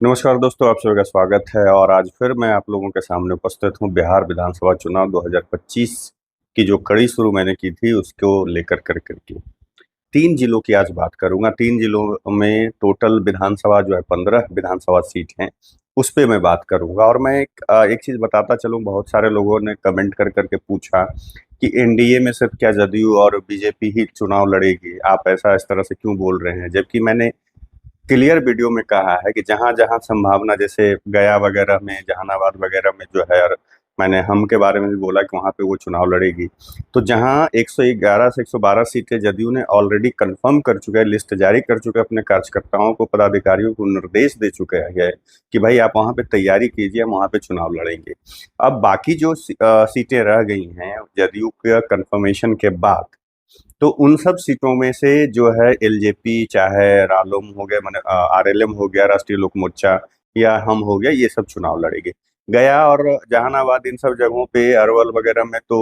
नमस्कार दोस्तों, आप सभी का स्वागत है। और आज फिर मैं आप लोगों के सामने उपस्थित हूँ बिहार विधानसभा चुनाव 2025 की जो कड़ी शुरू मैंने की थी उसको लेकर कर करके 3 जिलों की आज बात करूंगा। 3 जिलों में टोटल विधानसभा जो है 15 विधानसभा सीट हैं, उस पे मैं बात करूंगा। और मैं एक चीज बताता चलूं, बहुत सारे लोगों ने कमेंट कर करके पूछा कि एनडीए में सिर्फ क्या जदयू और बीजेपी ही चुनाव लड़ेगी, आप ऐसा इस तरह से क्यों बोल रहे हैं, जबकि मैंने क्लियर वीडियो में कहा है कि जहां जहां संभावना, जैसे गया वगैरह में, जहानाबाद वगैरह में जो है, और मैंने हम के बारे में भी बोला कि वहां पे वो चुनाव लड़ेगी। तो जहां 111 से 112 सीटें जदयू ने ऑलरेडी कंफर्म कर चुके हैं, लिस्ट जारी कर चुके हैं, अपने कार्यकर्ताओं को, पदाधिकारियों को निर्देश दे चुके हैं कि भाई आप वहां पे तैयारी कीजिए, हम वहां पे चुनाव लड़ेंगे। अब बाकी जो सीटें रह गई हैं जदयू के कंफर्मेशन के बाद, तो उन सब सीटों में से जो है एलजेपी, चाहे रालोम हो गया, मैंने आरएलएम हो गया, राष्ट्रीय लोक मोर्चा, या हम हो गया, ये सब चुनाव लड़ेंगे। गया और जहानाबाद, इन सब जगहों पे, अरवल वगैरह में तो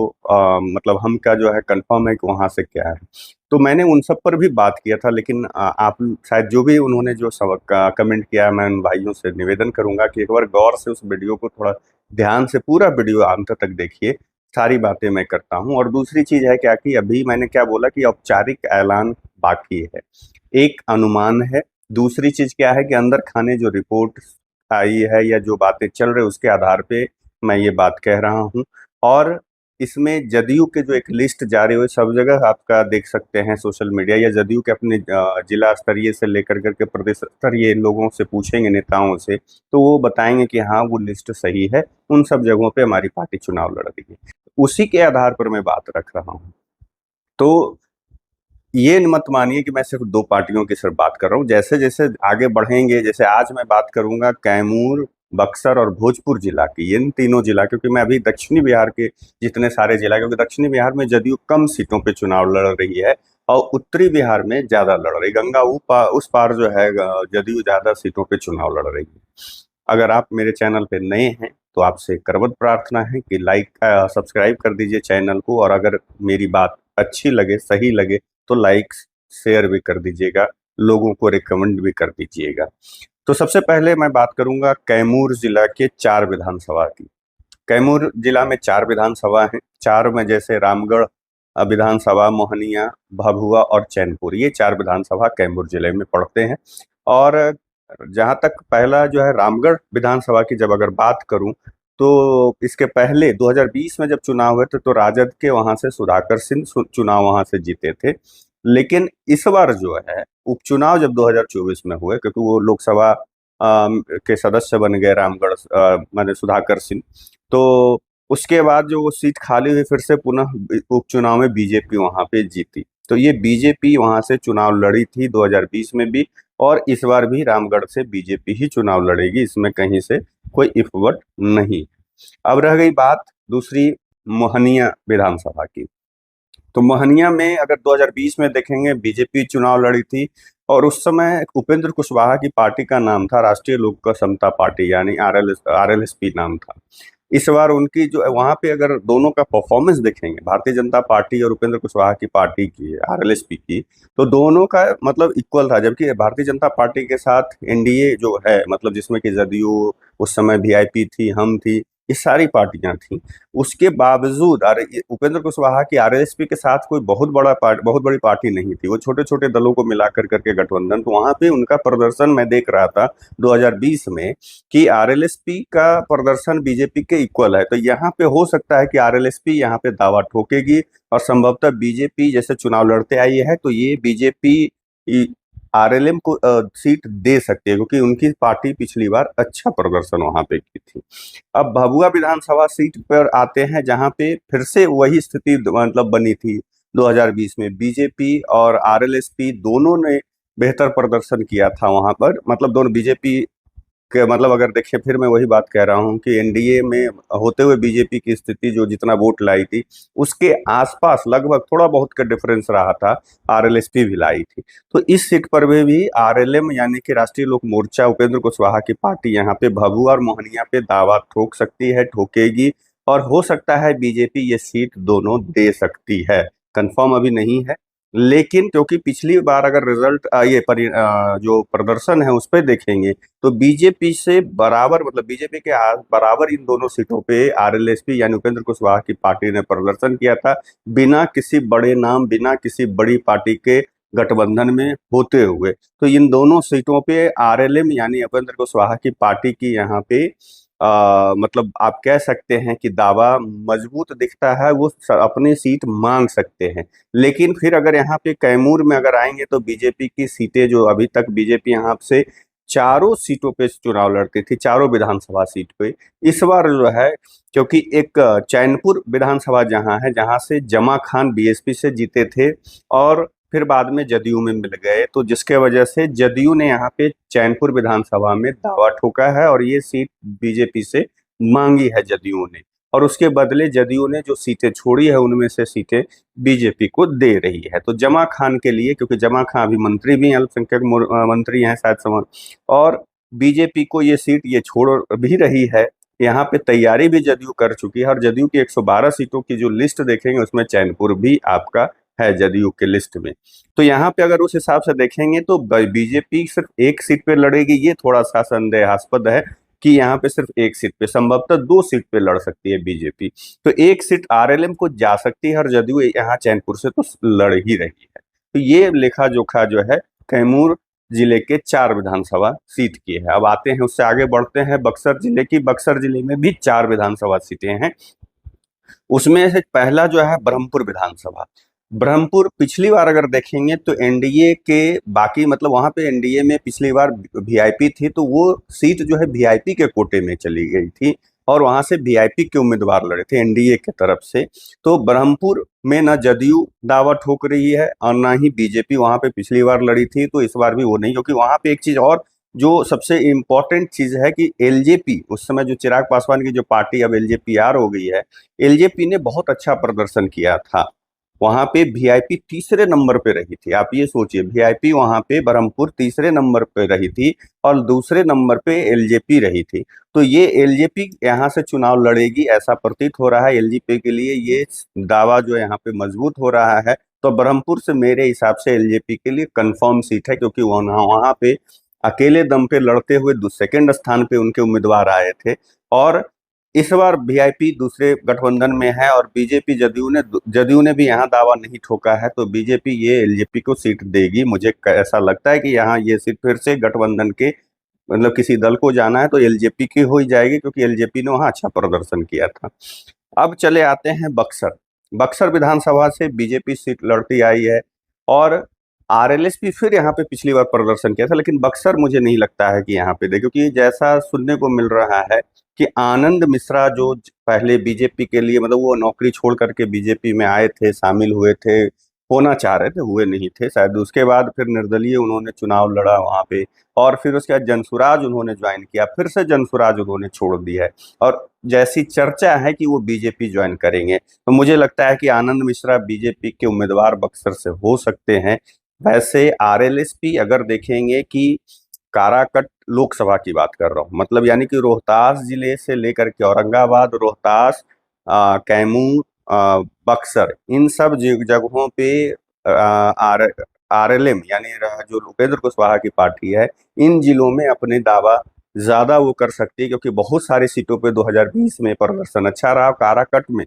मतलब हम का जो है कंफर्म है कि वहां से क्या है। तो मैंने उन सब पर भी बात किया था, लेकिन आप शायद जो भी उन्होंने जो सब कमेंट किया, मैं उन भाइयों से निवेदन करूंगा कि एक बार गौर से उस वीडियो को थोड़ा ध्यान से, पूरा वीडियो अंत तक देखिए। सारी बातें मैं करता हूँ। और दूसरी चीज है क्या कि अभी मैंने क्या बोला कि औपचारिक ऐलान बाकी है, एक अनुमान है। दूसरी चीज क्या है कि अंदर खाने जो रिपोर्ट आई है या जो बातें चल रही उसके आधार पे मैं ये बात कह रहा हूँ। और इसमें जदयू के जो एक लिस्ट जारी हुई, सब जगह आपका देख सकते हैं सोशल मीडिया, या जदयू के अपने जिला स्तरीय से लेकर करके प्रदेश स्तरीय लोगों से पूछेंगे, नेताओं से, तो वो बताएंगे कि हाँ वो लिस्ट सही है, उन सब जगहों पे हमारी पार्टी चुनाव लड़ रही है। उसी के आधार पर मैं बात रख रहा हूँ। तो ये मत मानिए कि मैं सिर्फ दो पार्टियों की सिर्फ बात कर रहा हूँ। जैसे जैसे आगे बढ़ेंगे, जैसे आज मैं बात करूंगा कैमूर, बक्सर और भोजपुर जिला की, इन तीनों जिला, क्योंकि मैं अभी दक्षिणी बिहार के जितने सारे जिला, क्योंकि दक्षिणी बिहार में जदयू कम सीटों पे चुनाव लड़ रही है और उत्तरी बिहार में ज्यादा लड़ रही, गंगा उस पार जो है जदयू ज्यादा सीटों पे चुनाव लड़ रही है। अगर आप मेरे चैनल पे नए हैं तो आपसे करबद्ध प्रार्थना है कि लाइक सब्सक्राइब कर दीजिए चैनल को, और अगर मेरी बात अच्छी लगे, सही लगे, तो लाइक शेयर भी कर दीजिएगा, लोगों को रिकमेंड भी कर दीजिएगा। तो सबसे पहले मैं बात करूंगा कैमूर जिला के 4 विधानसभा की। कैमूर जिला में 4 विधानसभा हैं। चार में जैसे रामगढ़ विधानसभा, मोहनिया, भभुआ और चैनपुर, ये 4 विधानसभा कैमूर जिले में पड़ते हैं। और जहां तक पहला जो है रामगढ़ विधानसभा की जब अगर बात करूं, तो इसके पहले 2020 में जब चुनाव हुए थे तो राजद के वहां से सुधाकर सिंह चुनाव वहां से जीते थे। लेकिन इस बार जो है उपचुनाव जब 2024 में हुए, क्योंकि वो लोकसभा के सदस्य बन गए रामगढ़, माने सुधाकर सिंह, तो उसके बाद जो वो सीट खाली हुई, फिर से पुनः उपचुनाव में बीजेपी वहां पे जीती। तो ये बीजेपी वहां से चुनाव लड़ी थी 2020 में भी, और इस बार भी रामगढ़ से बीजेपी ही चुनाव लड़ेगी, इसमें कहीं से कोई इफवट नहीं। अब रह गई बात दूसरी, मोहनिया विधानसभा की। तो मोहनिया में अगर 2020 में देखेंगे, बीजेपी चुनाव लड़ी थी, और उस समय उपेंद्र कुशवाहा की पार्टी का नाम था राष्ट्रीय लोक समता पार्टी, यानी आरएलएसपी नाम था। इस बार उनकी जो वहां पे अगर दोनों का परफॉर्मेंस देखेंगे, भारतीय जनता पार्टी और उपेंद्र कुशवाहा की पार्टी की, आरएलएसपी की, तो दोनों का मतलब इक्वल था। जबकि भारतीय जनता पार्टी के साथ एनडीए जो है, मतलब जिसमें कि जदयू, उस समय वीआईपी थी, हम थी, ये सारी पार्टियां थी। उसके बावजूद उपेंद्र कुशवाहा की आरएलएसपी के साथ कोई बहुत बड़ी पार्टी नहीं थी, वो छोटे छोटे दलों को मिलाकर करके गठबंधन, तो वहां पे उनका प्रदर्शन मैं देख रहा था 2020 में कि आरएलएसपी का प्रदर्शन बीजेपी के इक्वल है। तो यहाँ पे हो सकता है कि आरएलएसपी यहाँ पे दावा ठोकेगी, और संभवतः बीजेपी जैसे चुनाव लड़ते आई है, तो ये बीजेपी आरएलएम को सीट दे सकती है, क्योंकि उनकी पार्टी पिछली बार अच्छा प्रदर्शन वहां पे की थी। अब भभुआ विधानसभा सीट पर आते हैं, जहां पे फिर से वही स्थिति मतलब बनी थी 2020 में, बीजेपी और आरएलएसपी दोनों ने बेहतर प्रदर्शन किया था वहां पर। मतलब दोनों बीजेपी के, मतलब अगर देखिए, फिर मैं वही बात कह रहा हूँ कि एनडीए में होते हुए बीजेपी की स्थिति जो जितना वोट लाई थी, उसके आसपास लगभग थोड़ा बहुत का डिफरेंस रहा था, आरएलएसपी भी लाई थी। तो इस सीट पर भी आरएलएम यानी कि राष्ट्रीय लोक मोर्चा, उपेंद्र कुशवाहा की पार्टी यहाँ पे भभुआ और मोहनिया पे दावा ठोक सकती है, ठोकेगी, और हो सकता है बीजेपी ये सीट दोनों दे सकती है। कंफर्म अभी नहीं है, लेकिन क्योंकि पिछली बार अगर रिजल्ट जो प्रदर्शन है उस पर देखेंगे तो बीजेपी से बराबर, मतलब बीजेपी के बराबर इन दोनों सीटों पे आरएलएसपी यानी उपेंद्र कुशवाहा की पार्टी ने प्रदर्शन किया था, बिना किसी बड़े नाम, बिना किसी बड़ी पार्टी के गठबंधन में होते हुए। तो इन दोनों सीटों पे आरएलएम यानी उपेंद्र कुशवाहा की पार्टी की यहाँ पे मतलब आप कह सकते हैं कि दावा मजबूत दिखता है, वो अपनी सीट मांग सकते हैं। लेकिन फिर अगर यहाँ पे कैमूर में अगर आएंगे तो बीजेपी की सीटें, जो अभी तक बीजेपी यहाँ से चारों सीटों पे चुनाव लड़ती थी, चारों विधानसभा सीट पे, इस बार जो है, क्योंकि एक चैनपुर विधानसभा जहाँ है, जहाँ से जमा खान बीएसपी से जीते थे और फिर बाद में जदयू में मिल गए, तो जिसके वजह से जदयू ने यहाँ पे चैनपुर विधानसभा में दावा ठोका है और ये सीट बीजेपी से मांगी है जदयू ने, और उसके बदले जदयू ने जो सीटें छोड़ी है उनमें से सीटें बीजेपी को दे रही है। तो जमा खान के लिए, क्योंकि जमा खान अभी मंत्री भी हैं, अल्पसंख्यक मंत्री हैं शायद समझ, और बीजेपी को ये सीट ये छोड़ भी रही है। यहाँ पे तैयारी भी जदयू कर चुकी है और जदयू की 112 सीटों की जो लिस्ट देखेंगे उसमें चैनपुर भी आपका है जदयू के लिस्ट में। तो यहाँ पे अगर उस हिसाब से देखेंगे तो बीजेपी सिर्फ एक सीट पे लड़ेगी, ये थोड़ा सा संदेहास्पद है कि यहाँ पे सिर्फ एक सीट पे, संभवतः 2 सीट पे लड़ सकती है बीजेपी। तो एक सीट आरएलएम को जा सकती है और जदयू यहाँ चैनपुर से तो लड़ ही रही है। तो ये लेखा जोखा जो है कैमूर जिले के 4 विधानसभा सीट की है। अब आते हैं, उससे आगे बढ़ते हैं बक्सर जिले की। बक्सर जिले में भी 4 विधानसभा सीटें हैं। उसमें से पहला जो है ब्रह्मपुर विधानसभा। ब्रह्मपुर पिछली बार अगर देखेंगे तो एनडीए के बाकी, मतलब वहां पे एनडीए में पिछली बार वीआईपी थी, तो वो सीट जो है वीआईपी के कोटे में चली गई थी और वहां से वीआईपी के उम्मीदवार लड़े थे एनडीए की तरफ से। तो ब्रह्मपुर में न जदयू दावा ठोक रही है और ना ही बीजेपी, वहां पे पिछली बार लड़ी थी तो इस बार भी वो नहीं, क्योंकि वहां पे एक चीज और जो सबसे इम्पोर्टेंट चीज है कि एलजेपी, उस समय जो चिराग पासवान की जो पार्टी अब एलजेपीआर हो गई है, एलजेपी ने बहुत अच्छा प्रदर्शन किया था। वहां पे वीआईपी तीसरे नंबर पे रही थी। आप ये सोचिए, वीआईपी वहां पे ब्रह्मपुर तीसरे नंबर पे रही थी और दूसरे नंबर पे एलजेपी रही थी। तो ये एलजेपी यहाँ से चुनाव लड़ेगी ऐसा प्रतीत हो रहा है। एलजेपी के लिए ये दावा जो यहाँ पे मजबूत हो रहा है। तो ब्रह्मपुर से मेरे हिसाब से एलजेपी के लिए कंफर्म सीट है, क्योंकि वहां पे अकेले दम पे लड़ते हुए सेकंड स्थान पे उनके उम्मीदवार आए थे और इस बार वीआईपी दूसरे गठबंधन में है और बीजेपी जदयू ने भी यहाँ दावा नहीं ठोका है। तो बीजेपी ये एलजेपी को सीट देगी। मुझे ऐसा लगता है कि यहाँ ये सीट फिर से गठबंधन के, मतलब किसी दल को जाना है तो एलजेपी की हो ही जाएगी, क्योंकि एलजेपी ने वहाँ अच्छा प्रदर्शन किया था। अब चले आते हैं बक्सर। बक्सर विधानसभा से बीजेपी सीट लड़ती आई है और आरएलएस भी फिर यहाँ पे पिछली बार प्रदर्शन किया था, लेकिन बक्सर मुझे नहीं लगता है कि यहाँ पे दे, क्योंकि जैसा सुनने को मिल रहा है कि आनंद मिश्रा जो पहले बीजेपी के लिए, मतलब वो नौकरी छोड़ करके बीजेपी में आए थे, शामिल हुए थे, होना चाह रहे थे, हुए नहीं थे शायद, उसके बाद फिर निर्दलीय उन्होंने चुनाव लड़ा वहां पे और फिर उसके बाद जनसुराज उन्होंने ज्वाइन किया, फिर से जनसुराज उन्होंने छोड़ दिया है और जैसी चर्चा है कि वो बीजेपी ज्वाइन करेंगे, तो मुझे लगता है कि आनंद मिश्रा बीजेपी के उम्मीदवार बक्सर से हो सकते हैं। वैसे आरएलएसपी अगर देखेंगे कि काराकट लोकसभा की बात कर रहा हूँ, मतलब यानी कि रोहतास जिले से लेकर के औरंगाबाद, रोहतास, कैमूर, बक्सर, इन सब जगहों पे आर आरएलएम यानी जो उपेंद्र कुशवाहा की पार्टी है, इन जिलों में अपने दावा ज्यादा वो कर सकती है, क्योंकि बहुत सारी सीटों पे 2020 में प्रदर्शन अच्छा रहा। काराकट में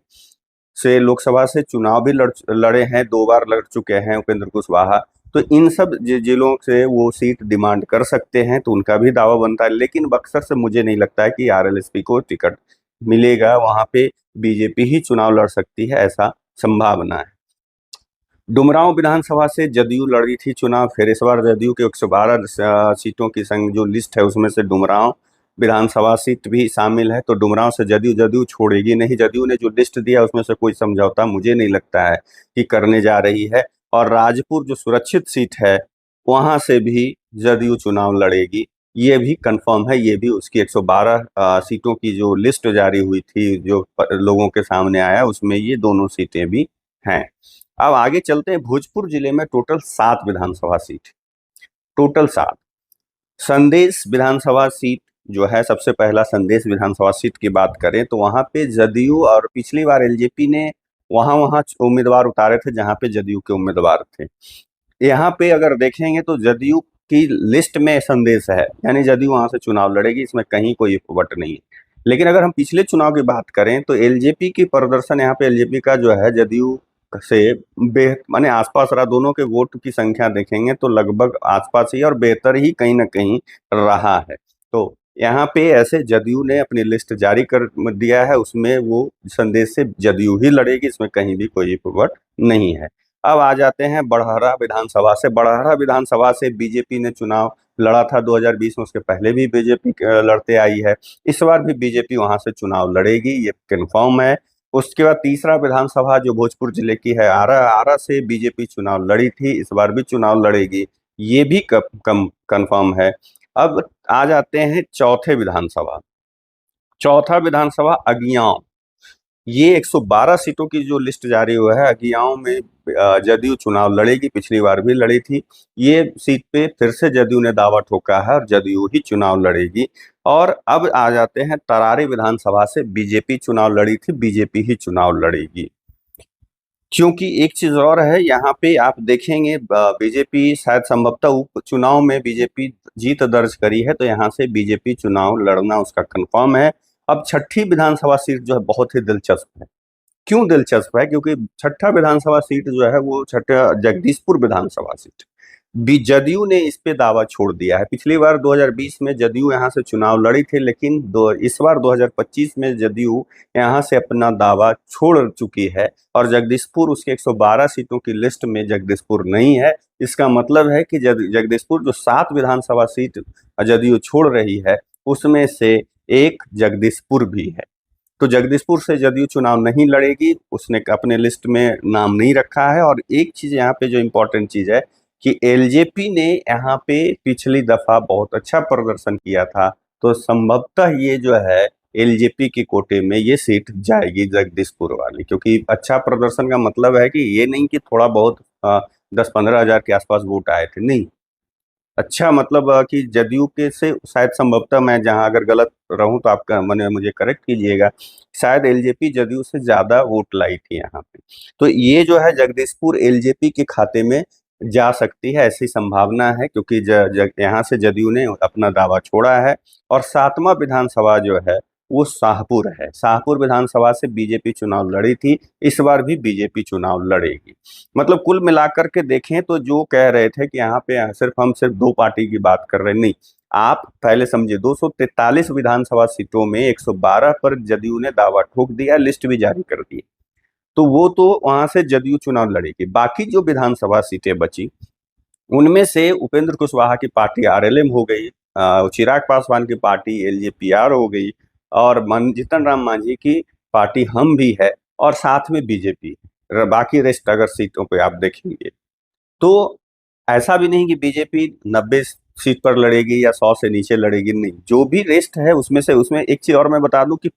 से लोकसभा से चुनाव भी लड़े हैं, 2 बार लड़ चुके हैं उपेंद्र कुशवाहा। तो इन सब जिलों से वो सीट डिमांड कर सकते हैं, तो उनका भी दावा बनता है। लेकिन बक्सर से मुझे नहीं लगता है कि आरएलएसपी को टिकट मिलेगा, वहां पे बीजेपी ही चुनाव लड़ सकती है, ऐसा संभावना है। डुमरांव विधानसभा से जदयू लड़ी थी चुनाव, फिर इस बार जदयू के 112 सीटों की संग जो लिस्ट है उसमें से डुमरांव विधानसभा सीट भी शामिल है। तो डुमरांव से जदयू छोड़ेगी नहीं। जदयू ने जो लिस्ट दिया उसमें से कोई समझौता मुझे नहीं लगता है कि करने जा रही है। और राजपुर जो सुरक्षित सीट है वहां से भी जदयू चुनाव लड़ेगी, ये भी कंफर्म है। ये भी उसकी 112 सीटों की जो लिस्ट जारी हुई थी, जो लोगों के सामने आया, उसमें ये दोनों सीटें भी हैं। अब आगे चलते हैं। भोजपुर जिले में टोटल 7 विधानसभा सीट, टोटल 7। संदेश विधानसभा सीट जो है, सबसे पहला संदेश विधानसभा सीट की बात करें तो वहां पे जदयू और पिछली बार एलजेपी ने वहां वहां उम्मीदवार उतारे थे जहां पे जदयू के उम्मीदवार थे। यहाँ पे अगर देखेंगे तो जदयू की लिस्ट में संदेश है, यानी जदयू वहां से चुनाव लड़ेगी, इसमें कहीं कोई वट नहीं है। लेकिन अगर हम पिछले चुनाव की बात करें तो एलजेपी की प्रदर्शन, यहाँ पे एलजेपी का जो है जदयू से माने आसपास रहा। दोनों के वोट की संख्या देखेंगे तो लगभग आसपास ही और बेहतर ही कहीं ना कहीं रहा है। तो यहाँ पे ऐसे जदयू ने अपनी लिस्ट जारी कर दिया है, उसमें वो संदेश से जदयू ही लड़ेगी, इसमें कहीं भी कोई वट नहीं है। अब आ जाते हैं बड़हरा विधानसभा से। बड़हरा विधानसभा से बीजेपी ने चुनाव लड़ा था 2020 में, उसके पहले भी बीजेपी लड़ते आई है। इस बार भी बीजेपी वहां से चुनाव लड़ेगी, ये कंफर्म है। उसके बाद तीसरा विधानसभा जो भोजपुर जिले की है आरा, आरा से बीजेपी चुनाव लड़ी थी, इस बार भी चुनाव लड़ेगी, ये भी कंफर्म है। अब आ जाते हैं चौथे विधानसभा। चौथा विधानसभा अगियां, ये 112 सीटों की जो लिस्ट जारी हुआ है, अगियाओं में जदयू चुनाव लड़ेगी, पिछली बार भी लड़ी थी। ये सीट पे फिर से जदयू ने दावा ठोका है और जदयू ही चुनाव लड़ेगी। और अब आ जाते हैं तरारी विधानसभा से। बीजेपी चुनाव लड़ी थी, बीजेपी ही चुनाव लड़ेगी। क्योंकि एक चीज और है, यहाँ पे आप देखेंगे बीजेपी शायद संभवतः उपचुनाव में बीजेपी जीत दर्ज करी है, तो यहाँ से बीजेपी चुनाव लड़ना उसका कंफर्म है। अब छठी विधानसभा सीट जो है बहुत ही दिलचस्प है। क्यों दिलचस्प है? क्योंकि छठा विधानसभा सीट जो है वो छठा जगदीशपुर विधानसभा सीट, बी जदयू ने इस पे दावा छोड़ दिया है। पिछली बार 2020 में जदयू यहाँ से चुनाव लड़ी थी, लेकिन इस बार 2025 में जदयू यहाँ से अपना दावा छोड़ चुकी है और जगदीशपुर उसके 112 सीटों की लिस्ट में जगदीशपुर नहीं है। इसका मतलब है कि जगदीशपुर जो 7 विधानसभा सीट जदयू छोड़ रही है, उसमें से एक जगदीशपुर भी है। तो जगदीशपुर से जदयू चुनाव नहीं लड़ेगी, उसने अपने लिस्ट में नाम नहीं रखा है। और एक चीज यहाँ पे जो इम्पोर्टेंट चीज है कि एलजेपी ने यहाँ पे पिछली दफा बहुत अच्छा प्रदर्शन किया था, तो संभवतः ये जो है एलजेपी के कोटे में ये सीट जाएगी जगदीशपुर वाली। क्योंकि अच्छा प्रदर्शन का मतलब है कि ये नहीं कि थोड़ा बहुत 10-15 हजार के आसपास वोट आए थे, नहीं। अच्छा मतलब कि जदयू के से शायद संभवतः, मैं जहां अगर गलत रहूं तो आपका मैंने मुझे करेक्ट कीजिएगा, शायद एलजेपी जदयू से ज्यादा वोट लाई थी यहाँ पे। तो ये जो है जगदीशपुर एलजेपी के खाते में जा सकती है, ऐसी संभावना है, क्योंकि यहाँ से जदयू ने अपना दावा छोड़ा है। और सातवां विधानसभा जो है वो शाहपुर है। शाहपुर विधानसभा से बीजेपी चुनाव लड़ी थी, इस बार भी बीजेपी चुनाव लड़ेगी। मतलब कुल मिलाकर के देखें तो जो कह रहे थे कि यहाँ पे हम सिर्फ दो पार्टी की बात कर रहे हैं, नहीं। आप पहले समझिए, 243 विधानसभा सीटों में 112 पर जदयू ने दावा ठोक दिया, लिस्ट भी जारी कर दी। तो वो तो वहां से जदयू चुनाव लड़ेगी। बाकी जो विधानसभा सीटें बची, उनमें से उपेंद्र कुशवाहा की पार्टी आरएलएम हो गई, चिराग पासवान की पार्टी एलजेपीआर हो गई, और जीतन राम मांझी की पार्टी हम भी है, और साथ में बीजेपी। बाकी रेस्ट अगर सीटों पे आप देखेंगे तो ऐसा भी नहीं कि बीजेपी 90 सीट पर लड़ेगी या 100 से नीचे लड़ेगी, नहीं। जो भी रेस्ट है उसमें से, उसमें एक चीज और मैं बता दूं कि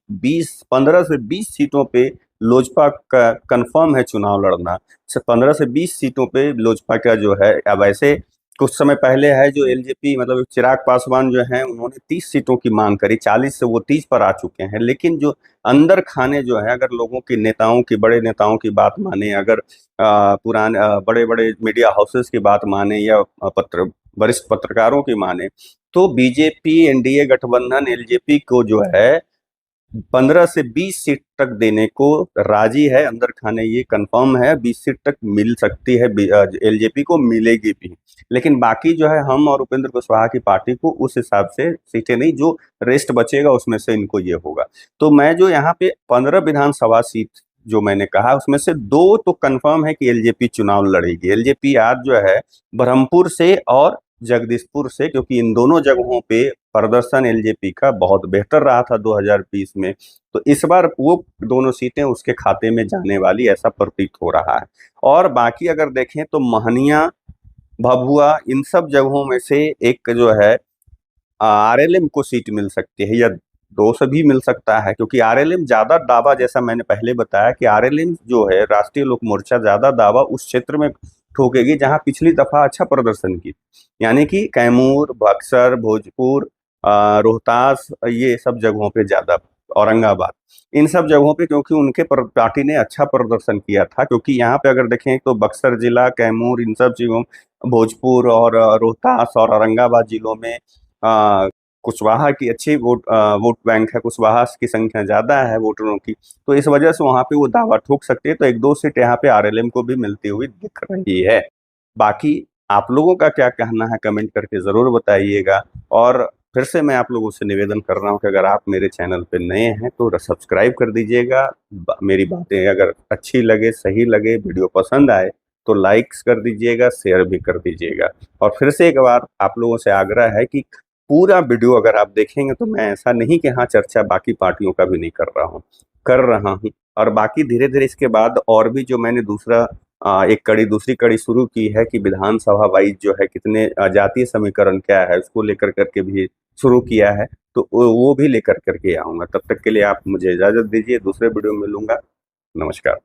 15 से 20 सीटों पे लोजपा का कंफर्म है चुनाव लड़ना। 15 से 20 सीटों पे लोजपा का जो है, अब ऐसे कुछ समय पहले है जो एलजेपी मतलब चिराग पासवान जो है, उन्होंने 30 सीटों की मांग करी, 40 से वो 30 पर आ चुके हैं। लेकिन जो अंदर खाने जो है, अगर लोगों की नेताओं की, बड़े नेताओं की बात माने, अगर पुराने बड़े बड़े मीडिया हाउसेस की बात माने या वरिष्ठ पत्रकारों की माने, तो बीजेपी एनडीए गठबंधन एलजेपी को जो है 15 से 20 सीट तक देने को राजी है। अंदर खाने ये कंफर्म है, 20 सीट तक मिल सकती है, एलजेपी को मिलेगी भी। लेकिन बाकी जो है, हम और उपेंद्र कुशवाहा की पार्टी को उस हिसाब से सीटें नहीं, जो रेस्ट बचेगा उसमें से इनको ये होगा। तो मैं जो यहाँ पे 15 विधानसभा सीट जो मैंने कहा, उसमें से 2 तो कंफर्म है कि एलजेपी चुनाव लड़ेगी। एलजेपी आज जो है ब्रह्मपुर से और जगदीशपुर से, क्योंकि इन दोनों जगहों पे प्रदर्शन एलजेपी का बहुत बेहतर रहा था 2020 में। तो इस बार वो दोनों सीटें उसके खाते में जाने वाली, ऐसा प्रतीत हो रहा है। और बाकी अगर देखें तो महनिया, भभुआ, इन सब जगहों में से एक जो है आरएलएम को सीट मिल सकती है, या 2 से भी मिल सकता है। क्योंकि आरएलएम ज्यादा दावा, जैसा मैंने पहले बताया कि आरएलएम जो है राष्ट्रीय लोक मोर्चा, ज्यादा दावा उस क्षेत्र में ठोकेगी जहां पिछली दफा अच्छा प्रदर्शन की, यानी कि कैमूर, बक्सर, भोजपुर, रोहतास, ये सब जगहों पे ज्यादा औरंगाबाद, इन सब जगहों पे, क्योंकि उनके पार्टी ने अच्छा प्रदर्शन किया था। क्योंकि यहाँ पे अगर देखें तो बक्सर जिला, कैमूर, इन सब चीजों, भोजपुर और रोहतास और औरंगाबाद जिलों में कुशवाहा की अच्छी वोट बैंक है, कुशवाहा की संख्या ज्यादा है वोटरों की, तो इस वजह से वहां पे वो दावा ठोक सकते हैं। तो एक दो सीट यहाँ पे आरएलएम को भी मिलती हुई दिख रही है। बाकी आप लोगों का क्या कहना है कमेंट करके जरूर बताइएगा। और फिर से मैं आप लोगों से निवेदन कर रहा हूँ कि अगर आप मेरे चैनल पे नए हैं तो सब्सक्राइब कर दीजिएगा। मेरी बातें अगर अच्छी लगे, सही लगे, वीडियो पसंद आए तो लाइक्स कर दीजिएगा, शेयर भी कर दीजिएगा। और फिर से एक बार आप लोगों से आग्रह है कि पूरा वीडियो अगर आप देखेंगे तो मैं ऐसा नहीं कि हाँ चर्चा बाकी पार्टियों का भी नहीं कर रहा हूँ, कर रहा हूँ। और बाकी धीरे धीरे इसके बाद और भी जो मैंने दूसरा एक कड़ी, दूसरी कड़ी शुरू की है कि विधानसभा वाइज जो है कितने जातीय समीकरण क्या है उसको लेकर करके भी शुरू किया है, तो वो भी लेकर करके आऊंगा। तब तक के लिए आप मुझे इजाजत दीजिए, दूसरे वीडियो में मिलूंगा। नमस्कार।